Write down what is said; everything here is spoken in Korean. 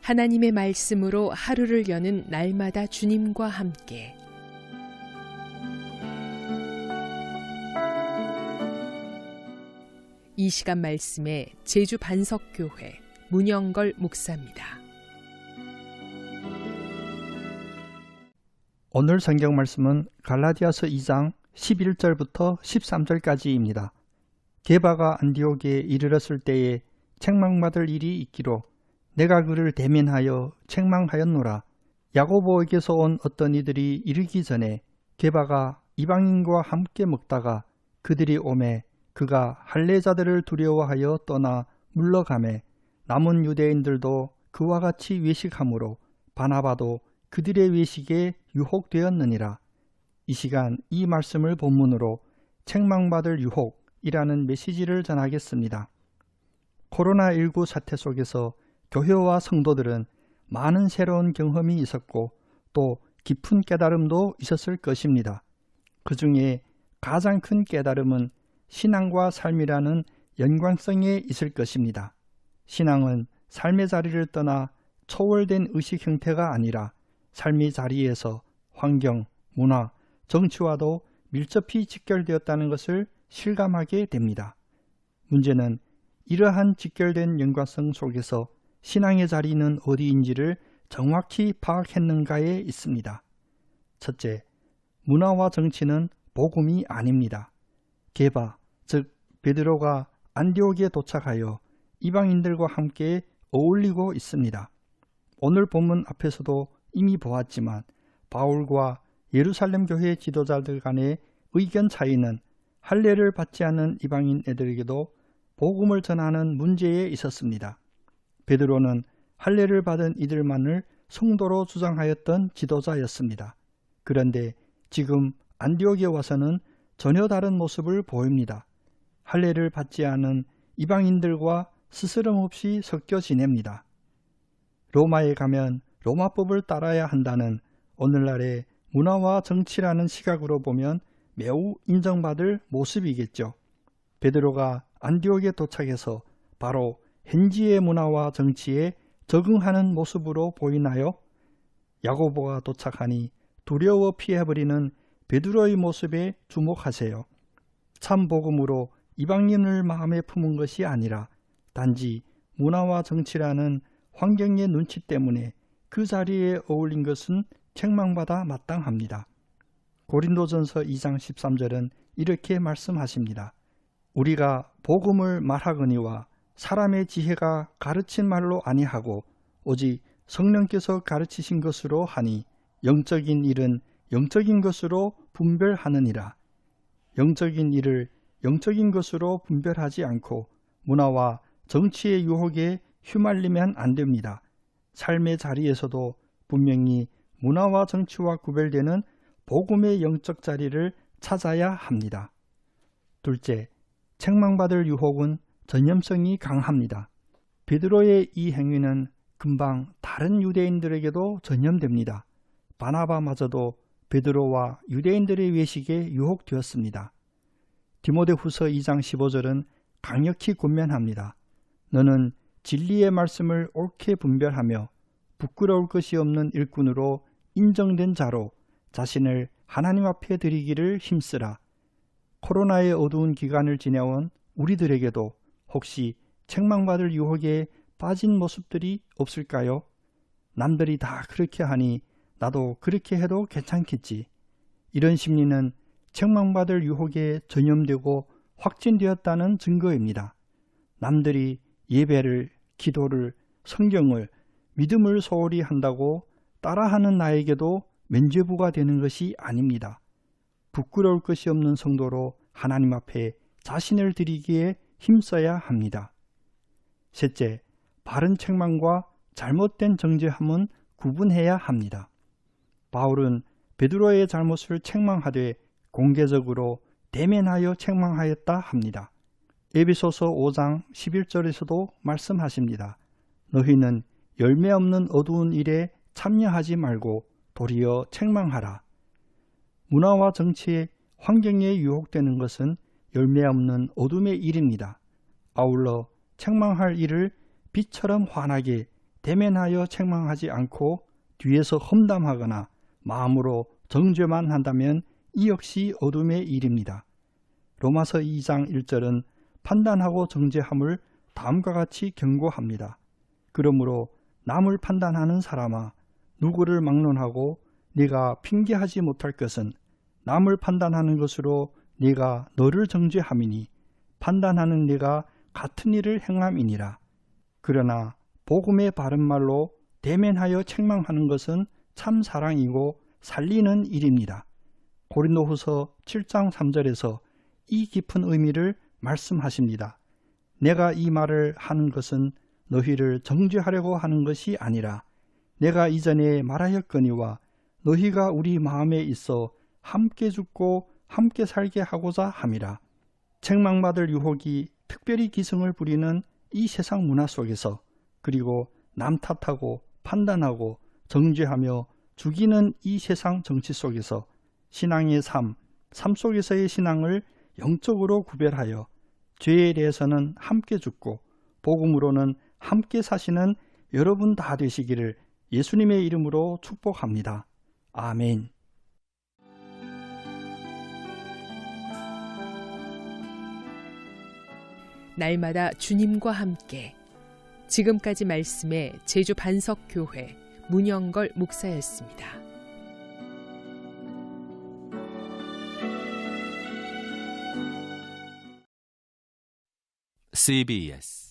하나님의 말씀으로 하루를 여는 날마다 주님과 함께 이 시간 말씀에 제주 반석교회 문영걸 목사입니다. 오늘 성경 말씀은 갈라디아서 2장 11절부터 13절까지입니다. 게바가 안디옥에 이르렀을 때에 책망받을 일이 있기로 내가 그를 대면하여 책망하였노라. 야고보에게서 온 어떤 이들이 이르기 전에 게바가 이방인과 함께 먹다가 그들이 오매 그가 할례자들을 두려워하여 떠나 물러가매 남은 유대인들도 그와 같이 외식하므로 바나바도 그들의 외식에 유혹되었느니라. 이 시간 이 말씀을 본문으로 책망받을 유혹이라는 메시지를 전하겠습니다. 코로나19 사태 속에서 교회와 성도들은 많은 새로운 경험이 있었고 또 깊은 깨달음도 있었을 것입니다. 그 중에 가장 큰 깨달음은 신앙과 삶이라는 연관성에 있을 것입니다. 신앙은 삶의 자리를 떠나 초월된 의식 형태가 아니라 삶의 자리에서 환경, 문화, 정치와도 밀접히 직결되었다는 것을 실감하게 됩니다. 문제는 이러한 직결된 연관성 속에서 신앙의 자리는 어디인지를 정확히 파악했는가에 있습니다. 첫째, 문화와 정치는 복음이 아닙니다. 게바, 즉 베드로가 안디옥에 도착하여 이방인들과 함께 어울리고 있습니다. 오늘 본문 앞에서도 이미 보았지만 바울과 예루살렘 교회 지도자들 간의 의견 차이는 할례를 받지 않은 이방인 애들에게도 복음을 전하는 문제에 있었습니다. 베드로는 할례를 받은 이들만을 성도로 주장하였던 지도자였습니다. 그런데 지금 안디옥에 와서는 전혀 다른 모습을 보입니다. 할례를 받지 않은 이방인들과 스스럼 없이 섞여 지냅니다. 로마에 가면 로마법을 따라야 한다는 오늘날의 문화와 정치라는 시각으로 보면 매우 인정받을 모습이겠죠. 베드로가 안디옥에 도착해서 바로 현지의 문화와 정치에 적응하는 모습으로 보이나요? 야고보가 도착하니 두려워 피해버리는 베드로의 모습에 주목하세요. 참 복음으로 이방인을 마음에 품은 것이 아니라 단지 문화와 정치라는 환경의 눈치 때문에 그 자리에 어울린 것은 책망받아 마땅합니다. 고린도전서 2장 13절은 이렇게 말씀하십니다. 우리가 복음을 말하거니와 사람의 지혜가 가르친 말로 아니하고 오직 성령께서 가르치신 것으로 하니 영적인 일은 영적인 것으로 분별하느니라. 영적인 일을 영적인 것으로 분별하지 않고 문화와 정치의 유혹에 휘말리면 안 됩니다. 삶의 자리에서도 분명히 문화와 정치와 구별되는 복음의 영적 자리를 찾아야 합니다. 둘째, 책망받을 유혹은 전염성이 강합니다. 베드로의 이 행위는 금방 다른 유대인들에게도 전염됩니다. 바나바마저도 베드로와 유대인들의 외식에 유혹되었습니다. 디모데후서 2장 15절은 강력히 권면합니다. 너는 진리의 말씀을 옳게 분별하며 부끄러울 것이 없는 일꾼으로 인정된 자로 자신을 하나님 앞에 드리기를 힘쓰라. 코로나의 어두운 기간을 지내온 우리들에게도 혹시 책망받을 유혹에 빠진 모습들이 없을까요? 남들이 다 그렇게 하니 나도 그렇게 해도 괜찮겠지. 이런 심리는 책망받을 유혹에 전염되고 확진되었다는 증거입니다. 남들이 예배를, 기도를, 성경을, 믿음을 소홀히 한다고 따라하는 나에게도 면죄부가 되는 것이 아닙니다. 부끄러울 것이 없는 성도로 하나님 앞에 자신을 드리기에 힘써야 합니다. 셋째, 바른 책망과 잘못된 정죄함은 구분해야 합니다. 바울은 베드로의 잘못을 책망하되 공개적으로 대면하여 책망하였다 합니다. 에베소서 5장 11절에서도 말씀하십니다. 너희는 열매 없는 어두운 일에 참여하지 말고 도리어 책망하라. 문화와 정치의 환경에 유혹되는 것은 열매 없는 어둠의 일입니다. 아울러 책망할 일을 빛처럼 환하게 대면하여 책망하지 않고 뒤에서 험담하거나 마음으로 정죄만 한다면 이 역시 어둠의 일입니다. 로마서 2장 1절은 판단하고 정죄함을 다음과 같이 경고합니다. 그러므로 남을 판단하는 사람아, 누구를 막론하고 네가 핑계하지 못할 것은 남을 판단하는 것으로 네가 너를 정죄함이니 판단하는 네가 같은 일을 행함이니라. 그러나 복음의 바른 말로 대면하여 책망하는 것은 참 사랑이고 살리는 일입니다. 고린도후서 7장 3절에서 이 깊은 의미를 말씀하십니다. 내가 이 말을 하는 것은 너희를 정죄하려고 하는 것이 아니라 내가 이전에 말하였거니와 너희가 우리 마음에 있어 함께 죽고 함께 살게 하고자 함이라. 책망받을 유혹이 특별히 기승을 부리는 이 세상 문화 속에서, 그리고 남 탓하고 판단하고 정죄하며 죽이는 이 세상 정치 속에서 신앙의 삶 속에서의 신앙을 영적으로 구별하여 죄에 대해서는 함께 죽고 복음으로는 함께 사시는 여러분 다 되시기를 예수님의 이름으로 축복합니다. 아멘. 날마다 주님과 함께. 지금까지 말씀의 제주 반석교회 문영걸 목사였습니다. CBS